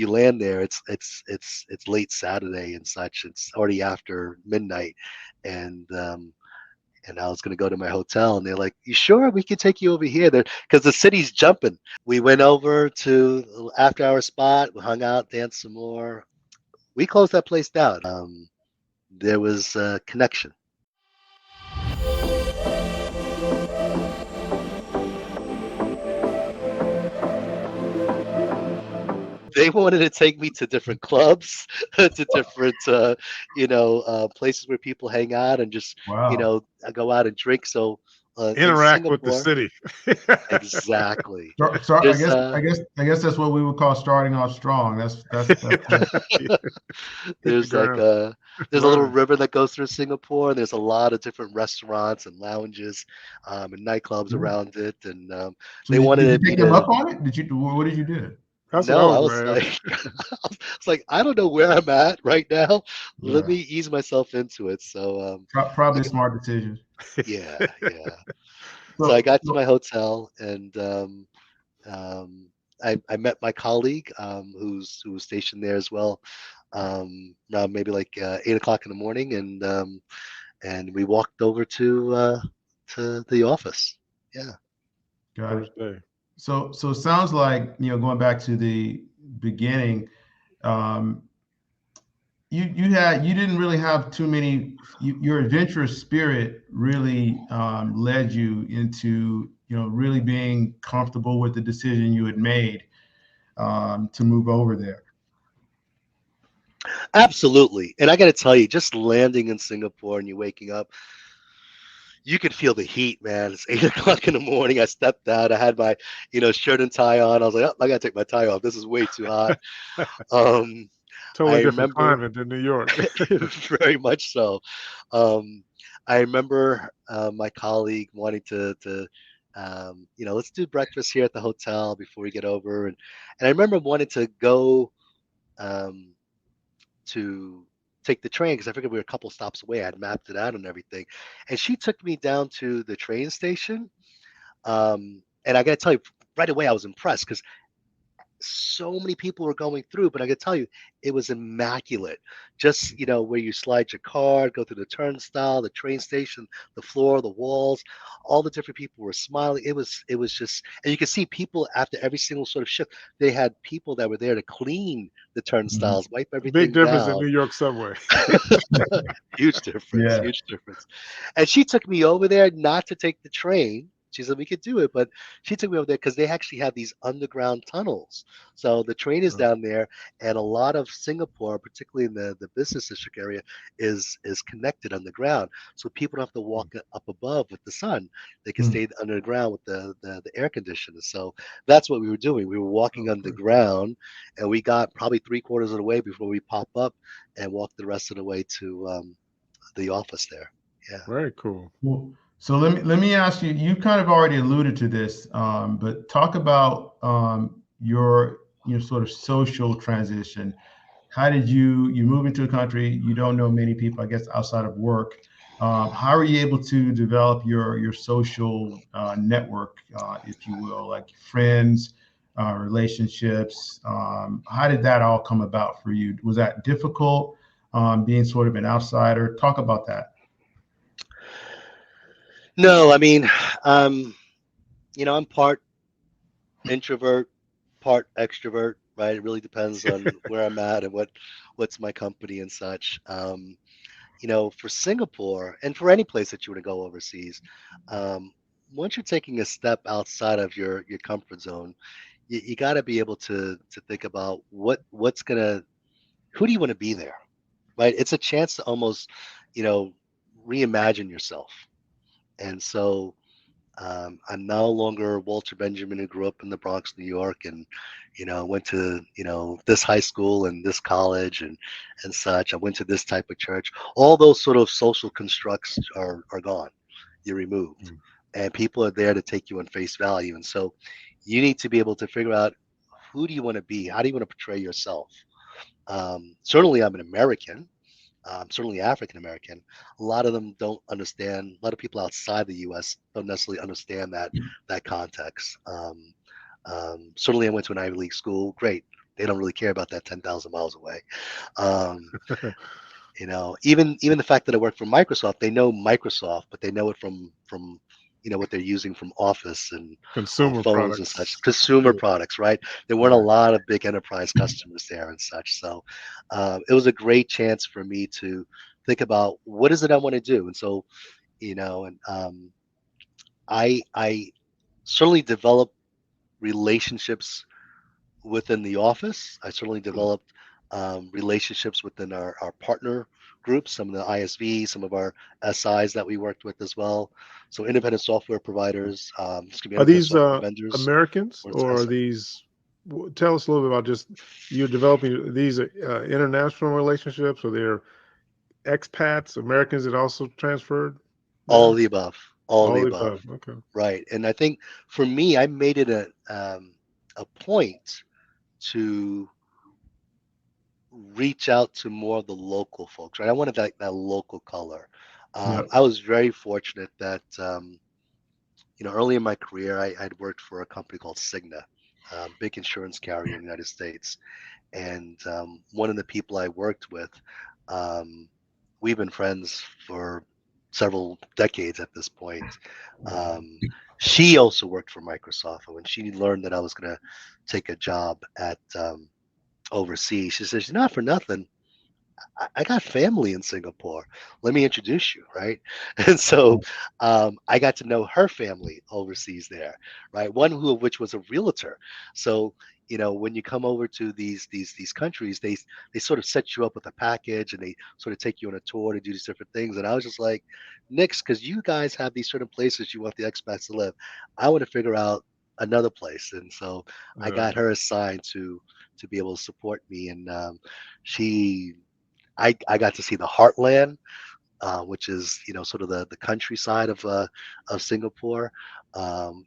You land there, it's late Saturday and such. It's already after midnight, and I was gonna go to my hotel, and they're like, "You sure we could take you over here?" There, because the city's jumping. We went over to the after hour spot. We hung out, danced some more. We closed that place down. There was a connection. They wanted to take me to different clubs, to different, places where people hang out and just, Wow. go out and drink. So, in Interact with the Singapore, city. exactly. So I There's guess that's what we would call starting off strong. That's Hit the there's like ground a there's a little running. river that goes through Singapore, and there's a lot of different restaurants and lounges, and nightclubs cool. around it. And So they did you wanted me take them to. up on it? Did you? What did you do? That's what I No, I was was gonna like, I was like, I don't know where I'm at right now. Let Yeah, me ease myself into it. So, I probably a got, smart decision. yeah, yeah. So I So, got to so my hotel, and I met my colleague, who was stationed there as well. Now maybe like 8 o'clock in the morning, and we walked over to the office. Yeah. got it. first day. So it sounds like going back to the beginning. Um, you didn't really have too many. Your adventurous spirit really led you into really being comfortable with the decision you had made to move over there. Absolutely. And I got to tell you, just landing in Singapore and you waking up, you could feel the heat, man. It's 8 o'clock in the morning. I stepped out. I had my, shirt and tie on. I was like, oh, I got to take my tie off. This is way too hot. Um, Totally I different remember climate than New York. very much so. Um, I remember my colleague wanting let's do breakfast here at the hotel before we get over. And I remember wanting to go um, to take the train because I figured we were a couple stops away. I had mapped it out and everything. And she took me down to the train station. And I got to tell you, right away, I was impressed because so many people were going through, but I could tell you it was immaculate. Just, where you slide your card, go through the turnstile, the train station, the floor, the walls, all the different people were smiling. It was just, and you could see people after every single sort of shift. They had people that were there to clean the Mhm. turnstiles, wipe Big everything difference in down. New York subway. Huge difference, Yeah. huge difference. And she took me over there not to take the train. She said we could do it, but she took me over there because they actually have these underground tunnels. So the train is down there, and a lot of Singapore, particularly in the business district area, is connected underground. So people don't have to walk up above with the sun. They can Hmm. stay underground with the air conditioners. So that's what we were doing. We were walking Oh, pretty cool. underground, and we got probably three-quarters of the way before we pop up and walked the rest of the way to the office there. Yeah. Very cool. Well, so let me ask you. You kind of already alluded to this, but talk about your sort of social transition. How did you move into a country you don't know many people, I guess, outside of work? How are you able to develop your social network, if you will, like friends, relationships? How did that all come about for you? Was that difficult, being sort of an outsider? Talk about that. No, I mean, um, I'm part introvert, part extrovert, right? It really depends on where I'm at and what's my company and such. For Singapore and for any place that you want to go overseas, um, once you're taking a step outside of your comfort zone, you got to be able to think about who do you want to be there, right? It's a chance to almost, you know, reimagine yourself. And so I'm no longer Walter Benjamin who grew up in the Bronx, New York, and went to this high school and this college and such. I went to this type of church. All those sort of social constructs are gone. You're removed, Mm. and people are there to take you on face value. And so you need to be able to figure out who do you want to be? How do you want to portray yourself? Certainly, I'm an American, certainly African American. A lot of them don't understand. A lot of people outside the U.S. don't necessarily understand that context. Certainly, I went to an Ivy League school. Great, They don't really care about that 10,000 miles away. Um, even the fact that I work for Microsoft, they know Microsoft, but they know it from what they're using from Office and on Consumer phones and such, products. consumer Yeah. products, right? There weren't a Right. lot of big enterprise customers there and such. So it was a great chance for me to think about what is it I want to do. And so, and I certainly developed relationships within the office. I certainly developed relationships within our partner groups, some of the ISVs, some of our SIs that we worked with as well. So independent software providers, this could be Are independent these software vendors Americans or or are inside. these? Tell us a little bit about just you're developing these international relationships, or they're expats, Americans that also transferred All there? of the above, all of the All the above, above. Okay. right? And I think for me, I made it a point to reach out to more of the local folks, right? I wanted that local color. Yeah. I was very fortunate that early in my career, I'd worked for a company called Cigna, a big insurance carrier in the United States. And one of the people I worked with, um, we've been friends for several decades at this point. Mhm. Um, she also worked for Microsoft. And when she learned that I was going to take a job at overseas, she says, not for nothing. I got family in Singapore. Let me introduce you, right? And so I got to know her family overseas there, right? One who of which was a realtor. So when you come over to these countries, they sort of set you up with a package and they sort of take you on a tour to do these different things. And I was just like, Nix, because you guys have these certain places you want the expats to live. I want to figure out another place. And so I Yeah. got her assigned to be able to support me, and she I got to see the heartland, which is sort of the countryside of Singapore.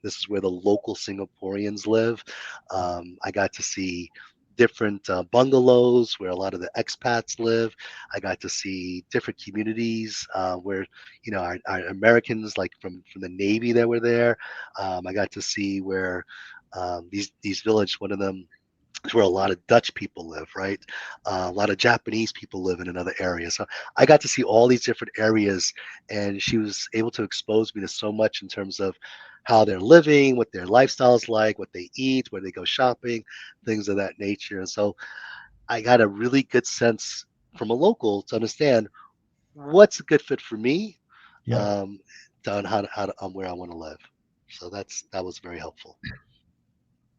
This is where the local Singaporeans live. I got to see different bungalows where a lot of the expats live. I got to see different communities where our Americans like from the Navy that were there. I got to see where these village, one of them is where a lot of Dutch people live, right? A lot of Japanese people live in another area. So I got to see all these different areas, and she was able to expose me to so much in terms of how they're living, what their lifestyle is like, what they eat, where they go shopping, things of that nature. And so I got a really good sense from a local to understand what's a good fit for me, Yeah. um, on on where I want to live. So that was very helpful.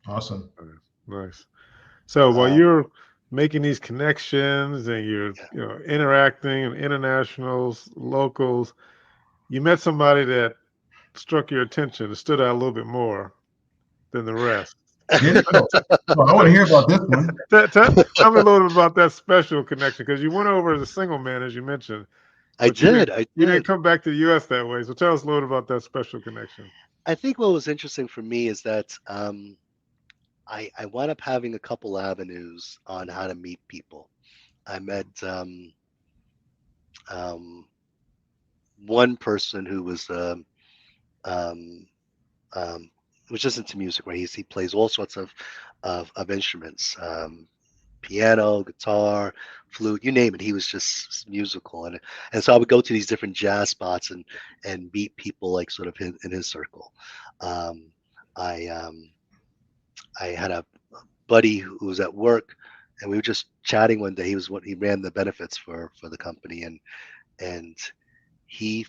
Awesome. Nice. Nice. So while Um, you're making these connections and you're yeah. interacting and internationals, locals, you met somebody that struck your attention and stood out a little bit more than the rest. Did it? Oh, well, I want to hear about this one. Tell me a little bit about that special connection because you went over as a single man, as you mentioned, I but you did. didn't I you didn't did. come back to the U.S. that way. So tell us a little about that special connection. I think what was interesting for me is that I wound up having a couple avenues on how to meet people. I met um, one person who um, was just into music, right? He plays all sorts of instruments, piano, guitar, flute, you name it. He was just musical, and so I would go to these different jazz spots and meet people like sort of in his circle. Um, I I had a buddy who was at work, and we were just chatting one day. He ran the benefits for the company, and he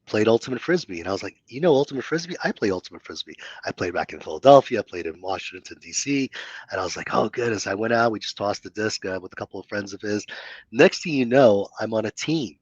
played ultimate frisbee, and I was like, ultimate frisbee? I play ultimate frisbee. I played back in Philadelphia, I played in Washington D.C., and I was like, oh goodness. I went out, we just tossed the disc with a couple of friends of his. Next thing you know, I'm on a team,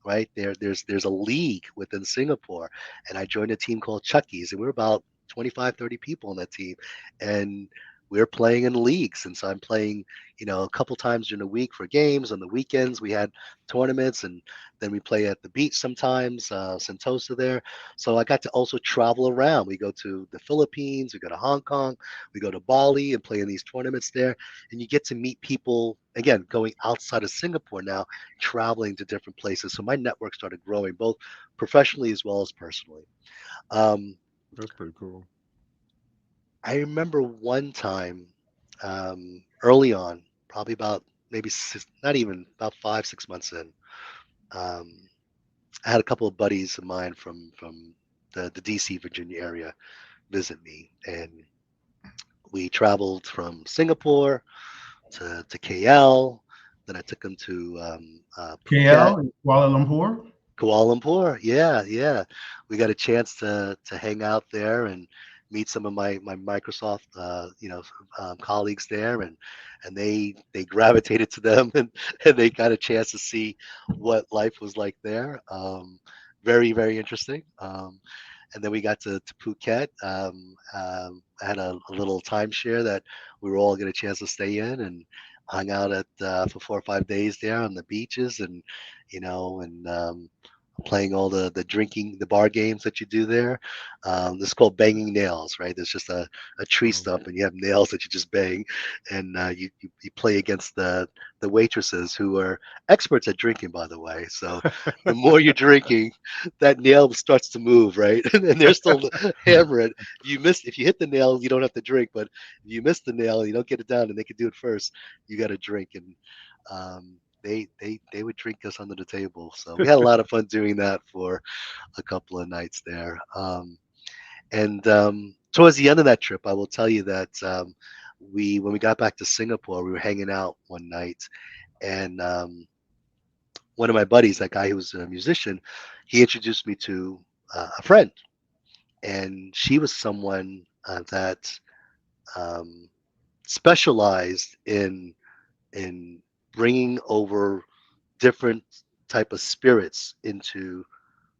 right? There's a league within Singapore, and I joined a team called Chucky's, and we were about 25, 30 people on that team, and we are playing in leagues. And so I'm playing, a couple times during the week for games. On the weekends, we had tournaments, and then we play at the beach sometimes, Sentosa there. So I got to also travel around. We go to the Philippines, we go to Hong Kong, we go to Bali and play in these tournaments there. And you get to meet people, again, going outside of Singapore now, traveling to different places. So my network started growing, both professionally as well as personally. Um, That's pretty cool. I remember one time. early on, probably about maybe not even about 5, 6 months in. Um, I had a couple of buddies of mine from the DC, Virginia area visit me, and we traveled from Singapore to KL. Then I took them to Phuket, KL, Kuala Lumpur. Kuala Lumpur. Yeah, yeah. We got a chance to hang out there and meet some of my Microsoft colleagues there, and they gravitated to them, and they got a chance to see what life was like there. Very, very interesting. And then we got to Phuket. I had a little timeshare that we were all get a chance to stay in, and hung out at for 4 or 5 days there on the beaches, and and playing all the drinking, the bar games that you do there. This is called banging nails, right? There's just a tree Um, stump, and you have nails that you just bang, and you play against the waitresses who are experts at drinking, by the way. So the more you're drinking, that nail starts to move, right? And they're still hammering. If you hit the nail, you don't have to drink, but if you miss the nail, you don't get it down, and they can do it first. You got to drink, and they would drink us under the table. So we had a lot of fun doing that for a couple of nights there. And towards the end of that trip, I will tell you that we when we got back to Singapore, we were hanging out one night, and one of my buddies, that guy who was a musician, he introduced me to a friend, and she was someone that um, specialized in bringing over different type of spirits into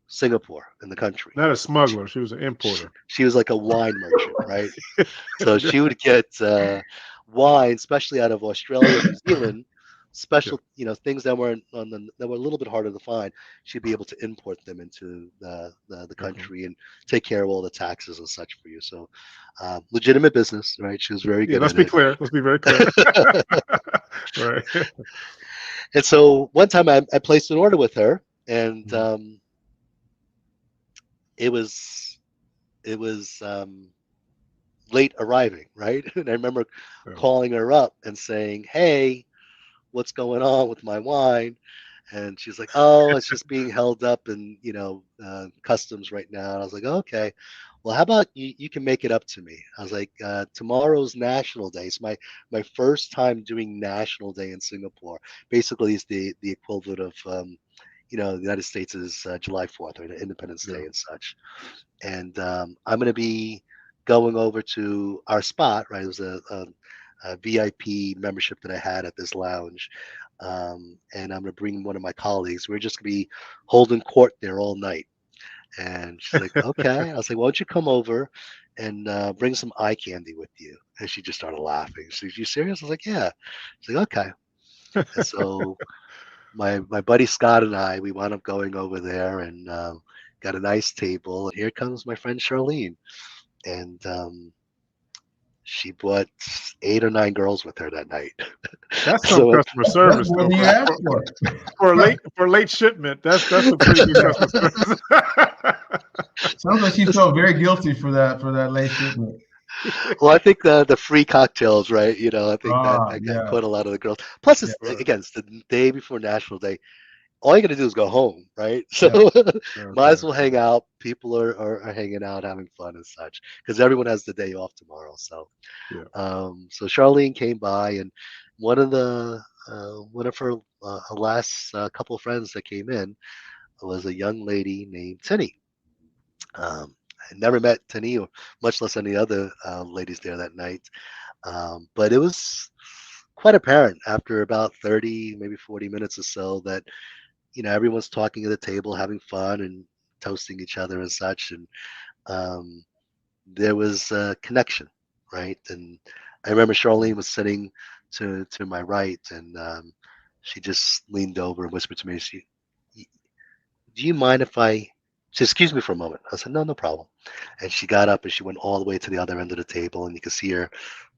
Singapore in the country. Not a She, smuggler. She was an she, importer. she was like a wine merchant, right? So she would get wine, especially out of Australia, New Zealand, Yeah. special, things that were that were a little bit harder to find. She'd be able to import them into the Okay. country and take care of all the taxes and such for you. So, legitimate business, right? She was very Yeah. good Let's at be it. clear. Let's be very clear. Right. And so one time I placed an order with her, and Mhm. it was it was late arriving, right? And I remember So, calling her up and saying, "Hey, what's going on with my wine?" And she's like, "Oh, it's just being held up in customs right now." And I was like, "Okay, well, how about you can make it up to me?" I was like, "Tomorrow's National Day. It's my first time doing National Day in Singapore. Basically, it's the equivalent of the United States is July 4th, or Independence yeah. Day and such. And I'm going to be going over to our spot, right? It was a VIP membership that I had at this lounge. And I'm going to bring one of my colleagues. We're just going to be holding court there all night. And she's like, okay. I was like, why don't you come over and bring some eye candy with you? And she just started laughing. She's like, you serious? I was like, yeah. She's like, okay. And so my buddy Scott and I, we wound up going over there and got a nice table. And here comes my friend Charlene, and she brought 8 or 9 girls with her that night. That's some So customer That's service more though. than you asked for. For a late shipment, that's a pretty good customer service. Sounds like she felt very guilty for that late shipment. well, I think the free cocktails, right? I think that Ah, that got yeah, caught a lot of the girls. Plus, yeah, it's Right. again, it's the day before National Day. All you got to do is go home, right? So yeah. might Okay. as well hang out. People are hanging out, having fun and such, because everyone has the day off tomorrow. So Yeah. so Charlene came by, and one of her last couple of friends that came in was a young lady named Tinny. I never met Tinny, or much less any other ladies there that night. But it was quite apparent after about 30, maybe 40 minutes or so, that everyone's talking at the table, having fun and toasting each other and such, and um, there was a connection, right? And I remember Charlene was sitting to my right, and she just leaned over and whispered to me, "Do you mind if I?" She said, "Excuse me for a moment." I said, "No, no problem." And she got up and she went all the way to the other end of the table, and you could see her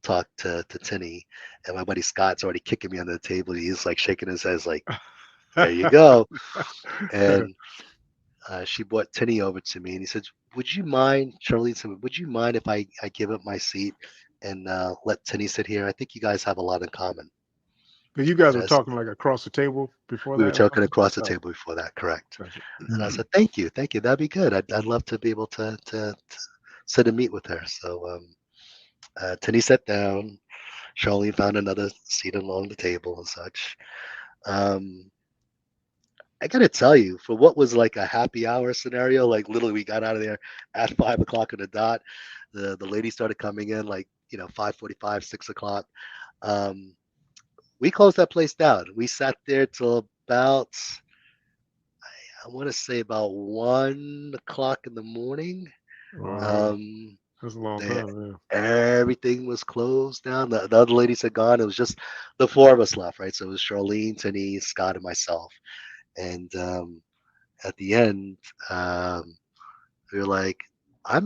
talk to Tinny. And my buddy Scott's already kicking me under the table. He's like shaking his head, like, "There you go." And she brought Tinny over to me, and he said, "Would you mind, Charlene said, would you mind if I give up my seat and let Tinny sit here. I think you guys have a lot in common. But you guys And were talking like across the table before we were that or talking something? across the Oh, table before that, correct? gotcha. And I Mm. said, thank you. That'd be good. I'd love to be able to sit and meet with her. So Tinny sat down. Charlene found another seat along the table and such. Um, I gotta tell you, for what was like a happy hour scenario, like literally we got out of there at 5 o'clock on the dot. The lady started coming in like 5:45, 6 o'clock. Um, we closed that place down. We sat there till about I want to say about 1 o'clock in the morning. Wow. Um, That's a long they, time, yeah. everything was closed down. The other ladies had gone. It was just the four of us left, right? So it was Charlene, Tinny, Scott, and myself. And at the end, um, we were like, I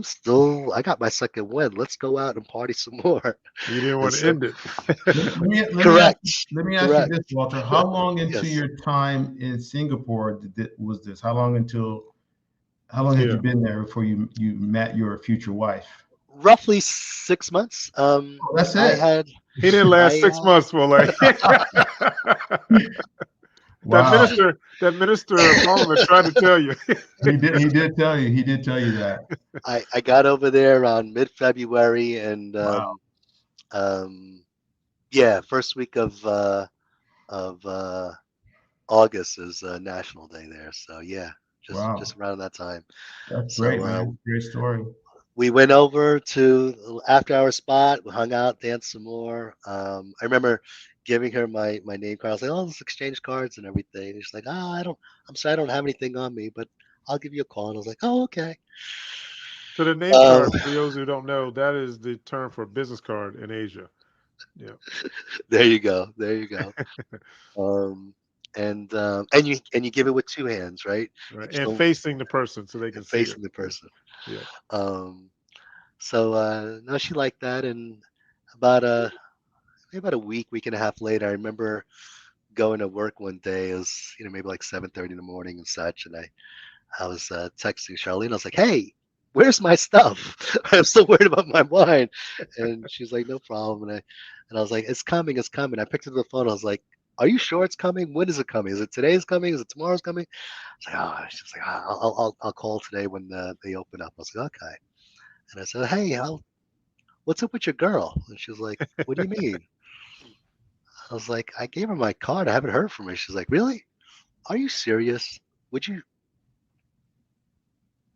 got my second win. Let's go out and party some more. You didn't And want to so, end it. correct, Let me ask you correct. this, Walter. How long into Yes. your time in Singapore was this? How long had you Yeah. been there before you met your future wife? Roughly 6 months. Oh, that's I it. had, He didn't last I, 6 months, for like that Wow. minister, that minister of Parliament tried to tell you. He did tell you. He did tell you that. I got over there around mid-February, and Wow. yeah, first week of August is National Day there. So yeah, just Wow. around that time. That's So great, man. Great story. we went over to after our spot. We hung out, danced some more. I remember giving her my name card. I was like, "Oh, let's exchange cards and everything." And she's like, "Oh, I don't. I'm sorry, I don't have anything on me, but I'll give you a call." And I was like, "Oh, okay." So the name Um, card, for those who don't know, that is the term for business card in Asia. Yeah. there you go. There you go. Um, and you give it with two hands, right? You Right. just And don't facing the person so they can see it. facing the person. Yeah. Um, so no, she liked that, and about maybe about a week and a half later, I remember going to work one day. It was maybe like 7:30 in the morning and such, and I was texting Charlene. I was like, "Hey, where's my stuff? I'm so worried about my wine." And she's like, "No problem." And I was like, "It's coming, it's coming." I picked up the phone. I was like, "Are you sure it's coming? When is it coming? Is it today's coming? Is it tomorrow's coming?" I was like, "Oh," she's like, "I'll call today when they open up." I was like, "Okay." And I said, "Hey, what's up with your girl?" And she was like, "What do you mean?" I was like, "I gave her my card. I haven't heard from her." She's like, "Really? Are you serious? Would you? Do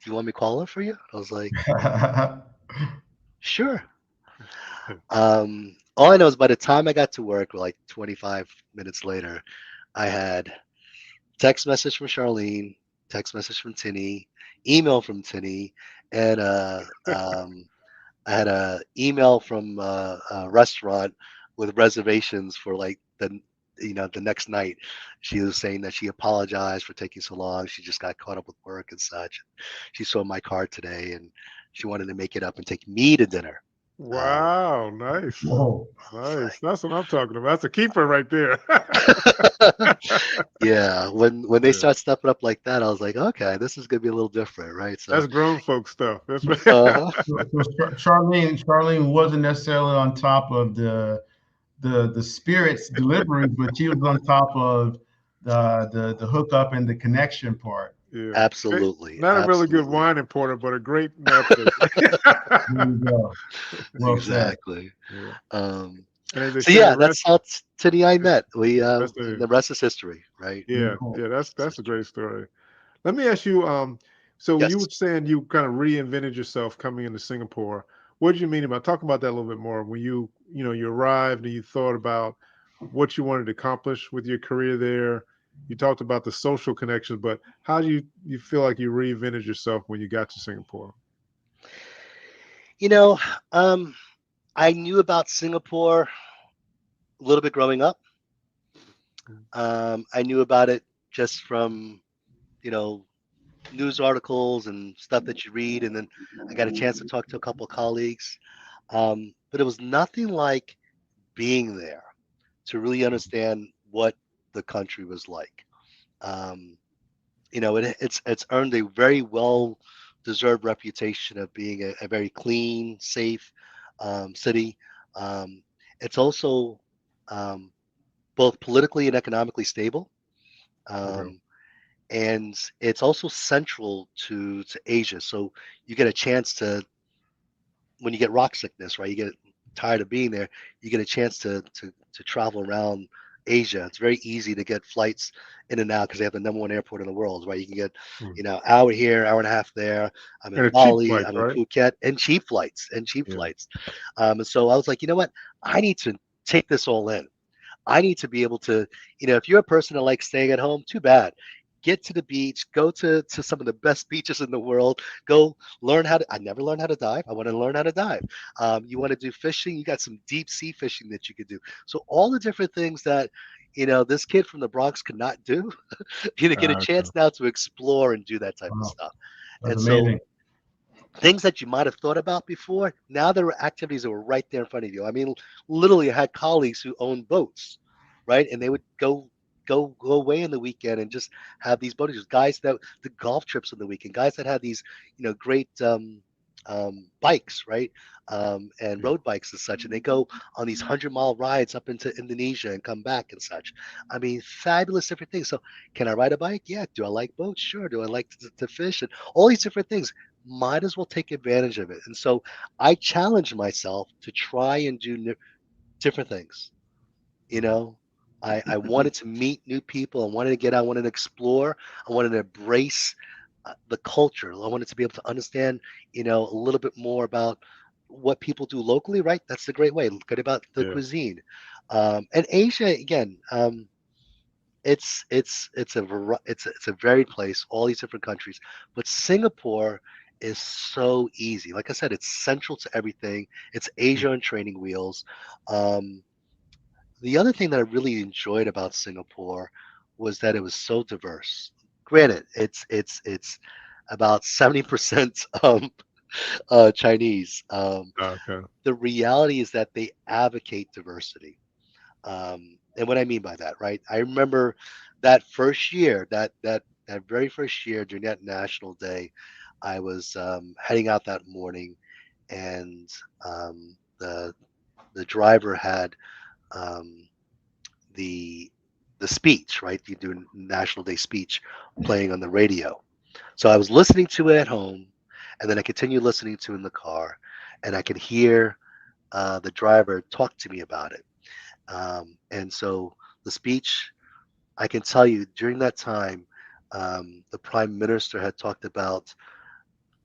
you want me to call her for you?" I was like, "Sure." All I know is by the time I got to work, like 25 minutes later, I had text message from Charlene, text message from Tinny, email from Tinny, and I had a email from a restaurant with reservations for like the next night. She was saying that she apologized for taking so long. She just got caught up with work and such. She saw my card today and she wanted to make it up and take me to dinner. Um, Wow. Nice. Whoa. I was Nice. That's what I'm talking about. That's a keeper right there. like, yeah. When they Yeah. start stepping up like that, I was like, okay, this is gonna be a little different, right? So, That's grown folk stuff. That's right. uh-huh. Charlene wasn't necessarily on top of the spirits delivery, but she was on top of the hookup and the connection part. Yeah. Absolutely, Not a really good absolutely, wine importer, but a great matchmaker. There you go. Well said. exactly. Yeah. Um, And as they so say, yeah, the that's rest, how Teddy and I met. We that's and the the rest is history, right? Very yeah, cool. yeah, Rest is that's a history. great story. Let me ask you, so you Yes. were saying you kind of reinvented yourself coming into Singapore. What did you mean about talk about that a little bit more when you arrived and you thought about what you wanted to accomplish with your career there? You talked about the social connections, but how do you feel like you reinvented yourself when you got to Singapore? You know, um, I knew about Singapore a little bit growing up. I knew about it just from, you know, news articles and stuff that you read, and then I got a chance to talk to a couple of colleagues. But it was nothing like being there to really understand what the country was like. Um, it's earned a very well deserved reputation of being a very clean, safe city. Um, it's also um, both politically and economically stable. Okay. Um, and it's also central to Asia. So you get a chance to, when you get rock sickness, right? You get tired of being there, you get a chance to travel around Asia. It's very easy to get flights in and out because they have the number one airport in the world, right? You can get, Mm. hour here, hour and a half there. I'm And in a cheap Bali, flight, I'm in right? Phuket, and cheap flights, and cheap Yeah. flights. And so I was like, you know what? I need to take this all in. I need to be able to, if you're a person that likes staying at home, too bad. Get to the beach, go to some of the best beaches in the world, go learn how to. I never learned how to dive. I want to learn how to dive. You want to do fishing, you got some deep sea fishing that you could do. So, all the different things that, this kid from the Bronx could not do, you get a Okay. chance now to explore and do that type of Wow, stuff. that's And so, amazing. things that you might have thought about before, now there are activities that were right there in front of you. I mean, literally, I had colleagues who owned boats, right? And they would go away in the weekend and just have these boating trips. Guys that the golf trips on the weekend, guys that had these, great bikes, right? And Yeah. road bikes and such, and they go on these 100-mile rides up into Indonesia and come back and such. I mean, fabulous different things. So, can I ride a bike? Yeah. Do I like boats? Sure. Do I like to fish? And all these different things, might as well take advantage of it. And so I challenged myself to try and do different things. You Mhm. know, I wanted to meet new people. I wanted to get out. I wanted to explore. I wanted to embrace the culture. I wanted to be able to understand, a little bit more about what people do locally, right? That's the great way. Good about the Yeah. cuisine. And Asia, again, it's a varied place, all these different countries. But Singapore is so easy. Like I said, it's central to everything. It's Mm. Asia on training wheels. Um, the other thing that I really enjoyed about Singapore was that it was so diverse. Granted, it's about 70% Chinese. Okay. The reality is that they advocate diversity. And what I mean by that, right? I remember that first year, that very first year during that National Day, I was heading out that morning, and the driver had um, the the speech, right? You do National Day speech playing on the radio. So I was listening to it at home, and then I continued listening to it in the car, and I could hear the driver talk to me about it. And so the speech, I can tell you during that time, the prime minister had talked about,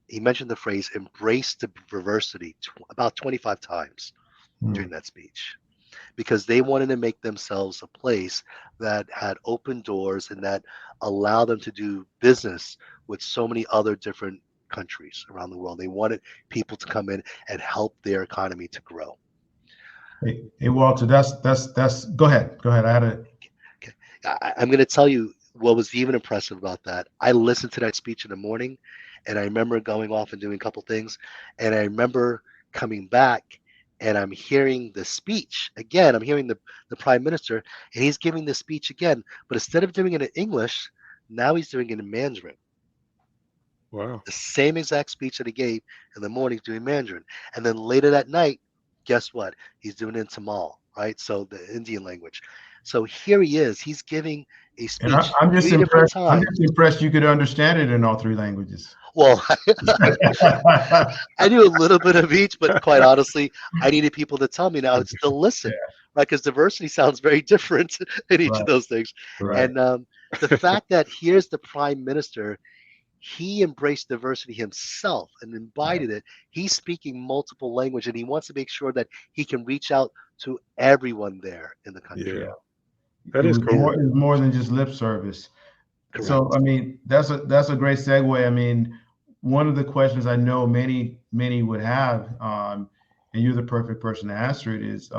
he mentioned the phrase embrace diversity about 25 times Hmm. during that speech because they wanted to make themselves a place that had open doors and that allowed them to do business with so many other different countries around the world. They wanted people to come in and help their economy to grow. Hey, Walter, that's. Go ahead. Go ahead. I had a. Okay. I'm going to tell you what was even impressive about that. I listened to that speech in the morning, and I remember going off and doing a couple things, and I remember coming back, and I'm hearing the speech again. I'm hearing the prime minister, and he's giving the speech again, but instead of doing it in English, now he's doing it in Mandarin. Wow. The same exact speech that he gave in the morning doing Mandarin, and then later that night, guess what? He's doing it in Tamil, right? So the Indian language. So here he is. He's giving a And speech I'm just three different impressed. I'm times. just impressed you could understand it in all three languages. Well, I knew a little bit of each, but quite honestly, I needed people to tell me now to still Yeah. listen, right? Because diversity sounds very different in each of Right. those things. Right. And the fact that here's the prime minister, he embraced diversity himself and Right. embodied it. He's speaking multiple language, and he wants to make sure that he can reach out to everyone there in the country. Yeah. Yeah. That is Yeah, cool. It was more than just lip service. So, correct. I mean, that's a great segue. I mean, one of the questions I know many would have, and you're the perfect person to answer it, is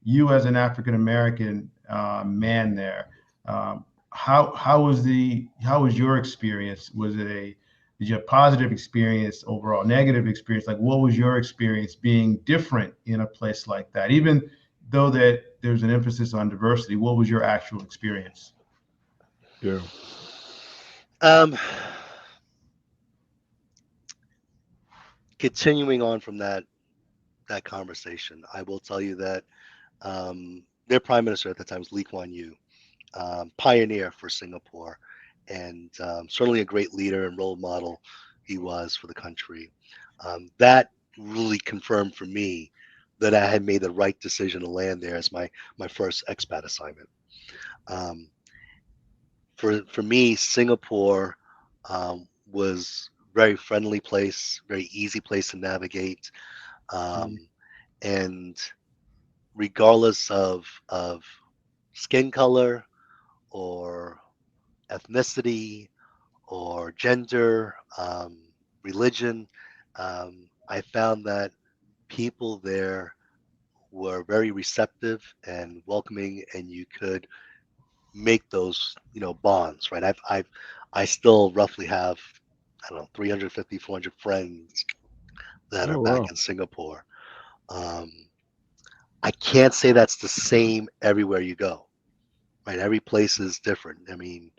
you as an African American man there. How was your experience? Was it a did you have positive experience overall, negative experience? Like, what was your experience being different in a place like that? Even though that there's an emphasis on diversity, what was your actual experience? Yeah. Um, Continuing on from that that conversation. I will tell you that their prime minister at the time was Lee Kuan Yew, pioneer for Singapore, and certainly a great leader and role model he was for the country. That really confirmed for me that I had made the right decision to land there as my first expat assignment. Um, for me, Singapore was very friendly place, very easy place to navigate, Mm. um, and regardless of skin color or ethnicity or gender, religion, I found that people there were very receptive and welcoming, and you could make those bonds, right? I still roughly have, I don't know, 350 400 friends that are Oh back wow. in Singapore. um, I can't say that's the same everywhere you go, right? Every place is different. I mean,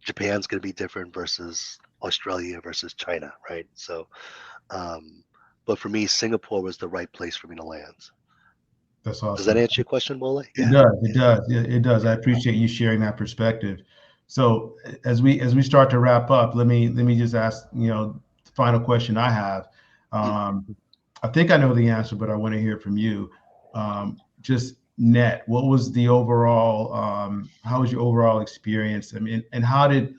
Japan's going to be different versus Australia versus China, right? So um, but for me, Singapore was the right place for me to land. That's Does that awesome. answer your question, Wole? It Yeah. does. It Yeah. does. It does. I appreciate you sharing that perspective. So as we start to wrap up, let me just ask, the final question I have. Mm. I think I know the answer, but I want to hear from you. Just net, what was the overall? How was your overall experience? I mean, and how did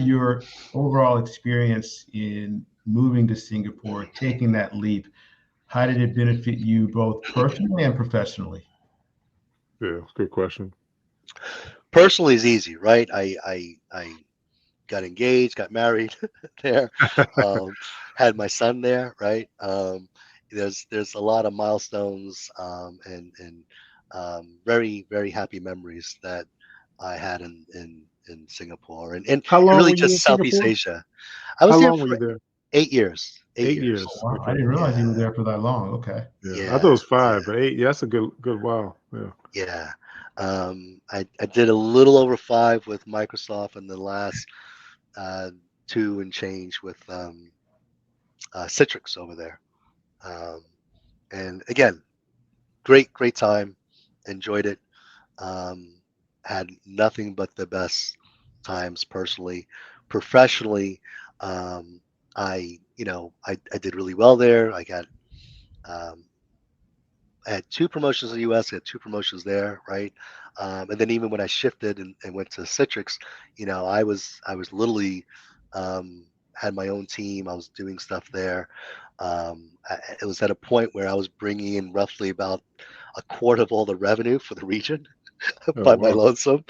your overall experience in moving to Singapore, taking that leap, how did it benefit you both personally and professionally? Yeah, good question. Personally is easy, right? I got engaged, got married there, um, had my son there, right? There's a lot of milestones, and very happy memories that I had in Singapore, How and long really were you in just Southeast Singapore? Asia. I was How there long were for you there? 8 years. Eight 8 years. years. Wow, I Okay. didn't realize you were Yeah, there for that long. Okay. Yeah, I thought it yeah, was five, yeah, but 8. Yeah, that's a good while. Yeah. yeah. I did a little over 5 with Microsoft, and the last uh, 2 and change with Citrix over there. Um, and again, great time, enjoyed it. Um, had nothing but the best times personally, professionally. Um, I did really well there. Um, I had 2 promotions in the U.S. I had 2 promotions there, right? And then even when I shifted and went to Citrix, I was literally had my own team. I was doing stuff there. It was at a point where I was bringing in roughly about a quarter of all the revenue for the region Oh by my wow. lonesome.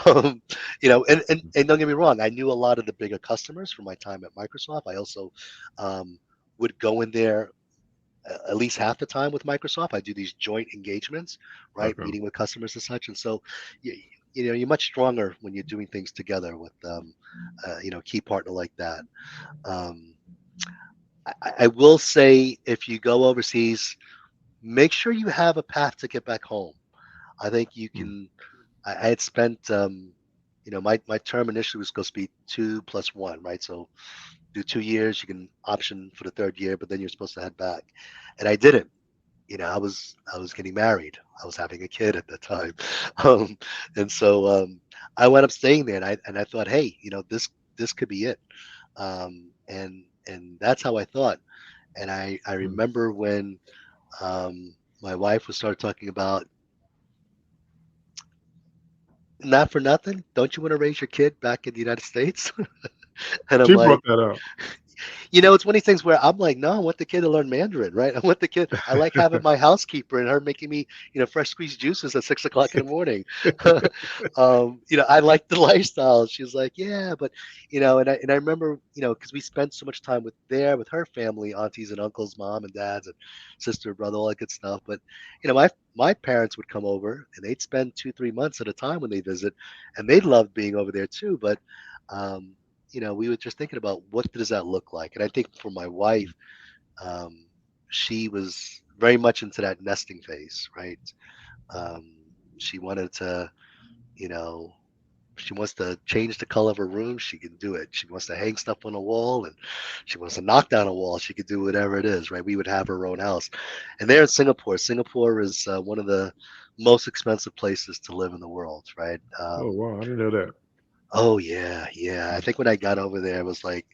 Um, and don't get me wrong, I knew a lot of the bigger customers from my time at Microsoft. I also um, would go in there at least half the time with Microsoft. I do these joint engagements, right? Okay. Meeting with customers and such. And so, you, you're much stronger when you're doing things together with, key partner like that. Um, I will say, if you go overseas, make sure you have a path to get back home. I think you Hmm. can. I had spent, my term initially was supposed to be 2 plus 1, right? So do 2 years, you can option for the third year, but then you're supposed to head back. And I didn't. I was getting married. I was having a kid at the time, um, and so I went up staying there, and I thought, hey, this could be it, and that's how I thought. And I Hmm. remember when my wife would start talking about, not for nothing, don't you want to raise your kid back in the United States? And I'm She brought like, that up. it's one of these things where I'm like, no, I want the kid to learn Mandarin, right? I want the kid. I like having my housekeeper and her making me, fresh squeezed juices at 6 o'clock in the morning. I like the lifestyle. She's like, yeah, but and I remember, because we spent so much time with her family, aunties and uncles, mom and dads, and sister, brother, all that good stuff. But my parents would come over and they'd spend 2, 3 months at a time when they visit, and they loved being over there too. But um, we were just thinking about what does that look like. And I think for my wife, um, she was very much into that nesting phase, right? Um, she wanted to, you know, she wants to change the color of her room, she can do it. She wants to hang stuff on a wall, and she wants to knock down a wall, she could do whatever it is, right? We would have her own house. And there in Singapore, Singapore is one of the most expensive places to live in the world, right? Oh wow, I didn't know that. Oh yeah, yeah. I think when I got over there, it was like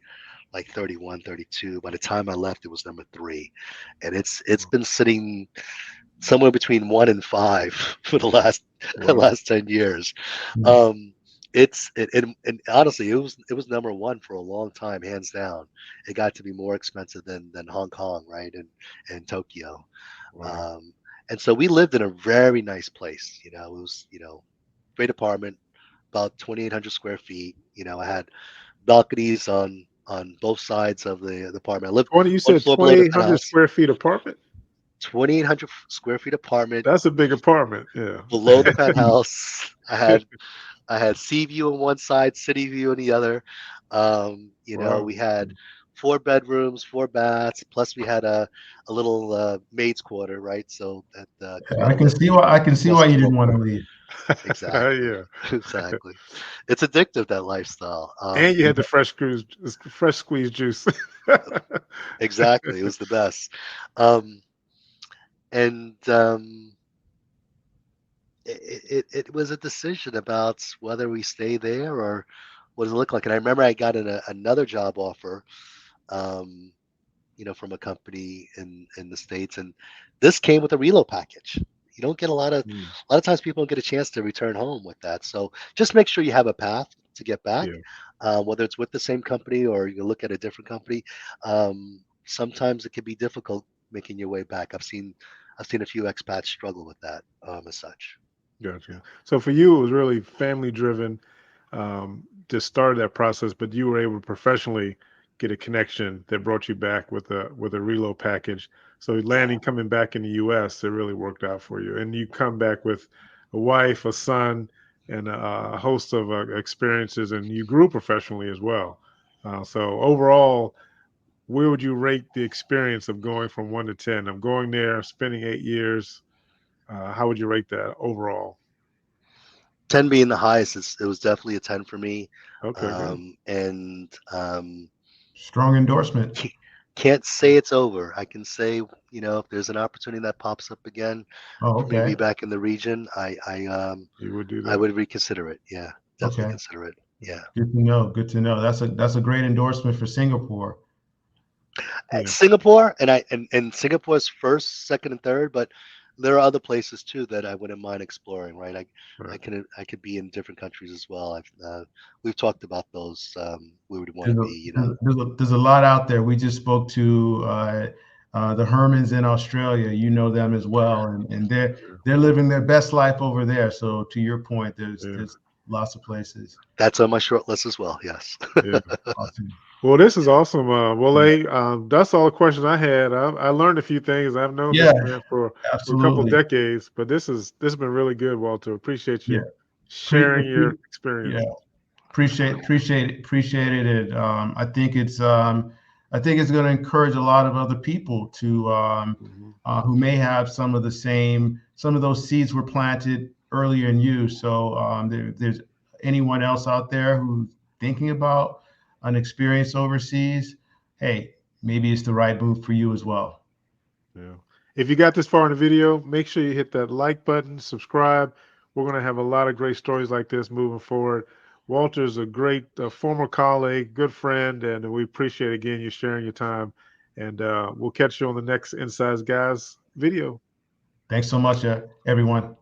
31, 32. By the time I left, it was number three, and it's been sitting somewhere between one and five for the last the Wow. last 10 years. Mm. Um, and honestly, it was number one for a long time, hands down. It got to be more expensive than Hong Kong, right, and Tokyo. Wow. Um, and so we lived in a very nice place. It was great apartment, about 2,800 square feet. I had balconies on both sides of the apartment. I lived 20, you one said floor below the 2,800 penthouse. square feet apartment? 2,800 square feet apartment That's a big apartment. Yeah. below the penthouse. I had sea view on one side, city view on the other. Wow. We had 4 bedrooms, 4 baths, plus we had a little maid's quarter, right? So that because we had I to can live see why you next door. didn't want to leave. Exactly, Yeah. exactly. It's addictive, that lifestyle. And you had the fresh squeezed juice. Exactly, it was the best. Um, and it was a decision about whether we stay there or what does it look like. And I remember I got another job offer, um, from a company in the States, and this came with a reload package. You don't get Mm, a lot of times people don't get a chance to return home with that. So just make sure you have a path to get back, yeah. whether it's with the same company or you look at a different company. Sometimes it can be difficult making your way back. I've seen a few expats struggle with that, as such. Gotcha. So for you, it was really family driven, to start that process, but you were able to professionally get a connection that brought you back with a reload package. So Yeah. landing coming back in the U.S., it really worked out for you, and you come back with a wife, a son, and a host of experiences, and you grew professionally as well. So overall, where would you rate the experience of going from 1 to 10? I'm going there, spending 8 years. How would you rate that overall? 10 being the highest, it was definitely a 10 for me. Okay, good. And Strong endorsement. ca- can't say it's over. I can say, if there's an opportunity that pops up again Oh, for me to be okay. back in the region, You would do I that. would reconsider it. Yeah, definitely Okay. consider it. Yeah. Good to know. Good to know. That's a great endorsement for Singapore. Yeah, Singapore, and Singapore's first, second, and third, but there are other places too that I wouldn't mind exploring. Right, I right. could be in different countries as well. We've talked about those. We would want to There's a, be, there's a lot out there. We just spoke to the Hermans in Australia. You know them as well, and they're living their best life over there. So to your point, Yeah, there's lots of places. that's on my short list as well. Yes. yeah. Awesome. Well, this is awesome, Yeah, Wole. That's all the questions I had. I learned a few things. I've known this yeah, man for a couple absolutely. decades, but this has been really good, Walter. Appreciate Yeah, you pre, sharing your pre, yeah. experience. Appreciate it. And I think it's going to encourage a lot of other people to Mhm. who may have some of those seeds were planted earlier in you. So there's anyone else out there who's thinking about an experience overseas. Hey, maybe it's the right move for you as well. Yeah. If you got this far in the video, make sure you hit that like button, subscribe. We're going to have a lot of great stories like this moving forward. Walter's a great former colleague, good friend, and we appreciate again you sharing your time. And we'll catch you on the next Insides Guys video. Thanks so much, everyone.